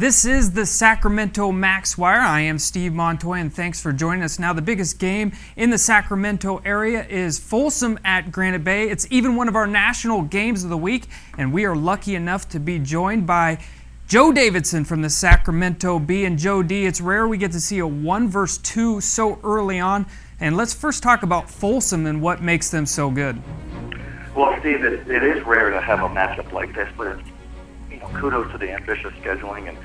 This is the Sacramento MaxWire. I am Steve Montoya, and thanks for joining us. Now, the biggest game in the Sacramento area is Folsom at Granite Bay. It's even one of our national games of the week, and we are lucky enough to be joined by Joe Davidson from the Sacramento Bee. And Joe D, it's rare we get to see a 1 versus 2 so early on. And let's first talk about Folsom and what makes them so good. Well, Steve, it is rare to have a matchup like this, but it's, kudos to the ambitious scheduling. And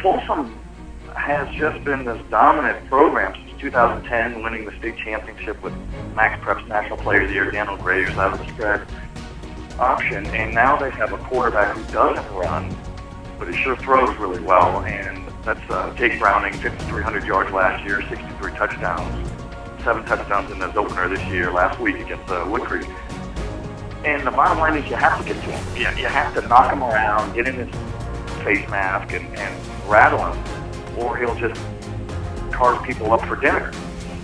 Folsom has just been this dominant program since 2010, winning the state championship with MaxPreps National Player of the Year, Daniel Graves out of the spread option. And now they have a quarterback who doesn't run, but he sure throws really well. And that's Jake Browning, 5,300 yards last year, 63 touchdowns, 7 touchdowns in his opener this year, last week against Wood Creek. And the bottom line is you have to get to him. You have to knock him around, get in his face mask, and rattle him, or he'll just carve people up for dinner.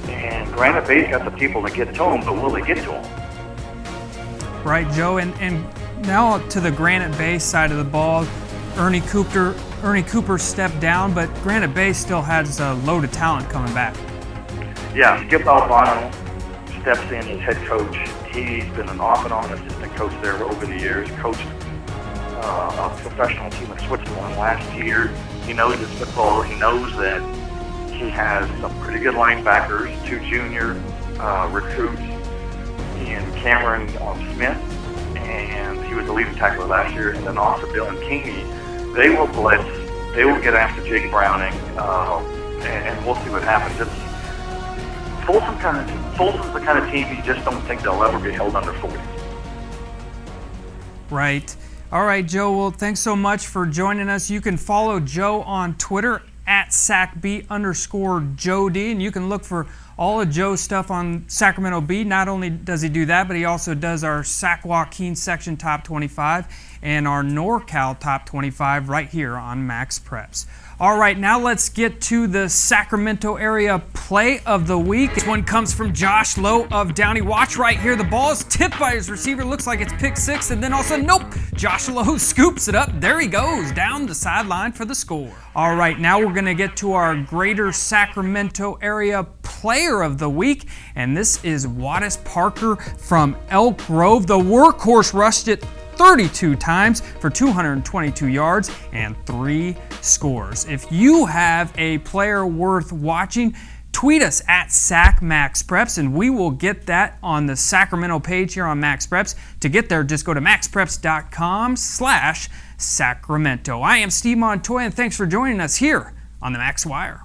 And Granite Bay's got the people to get to him, but will they get to him? Right, Joe. And now to the Granite Bay side of the ball, Ernie Cooper stepped down, but Granite Bay still has a load of talent coming back. Yeah, Skip Albano steps in as head coach. He's been an off-and-on assistant coach there over the years. Coached a professional team in Switzerland last year. He knows his football. He knows that he has some pretty good linebackers, 2 junior recruits in Cameron Smith, and he was the leading tackler last year, and then also Dylan Keeney. They will blitz. They will get after Jake Browning, and we'll see what happens. Folsom's the kind of team you just don't think they'll ever be held under 40. Right. All right, Joe. Well, thanks so much for joining us. You can follow Joe on Twitter at SacB_JoeD, and you can look for all of Joe's stuff on Sacramento Bee. Not only does he do that, but he also does our Sac Joaquin section top 25 and our NorCal top 25 right here on MaxPreps. All right, now let's get to the Sacramento area play of the week. This one comes from Josh Lowe of Downey. Watch right here. The ball is tipped by his receiver. Looks like it's pick 6, and then all of a sudden, nope. Josh Lowe scoops it up. There he goes, down the sideline for the score. All right, now we're going to get to our greater Sacramento area player of the week, and this is Wattis Parker from Elk Grove. The workhorse rushed it 32 times for 222 yards and 3 scores. If you have a player worth watching, tweet us at SacMaxPreps, and we will get that on the Sacramento page here on MaxPreps. To get there, just go to maxpreps.com/Sacramento. I am Steve Montoya, and thanks for joining us here on the MaxWire.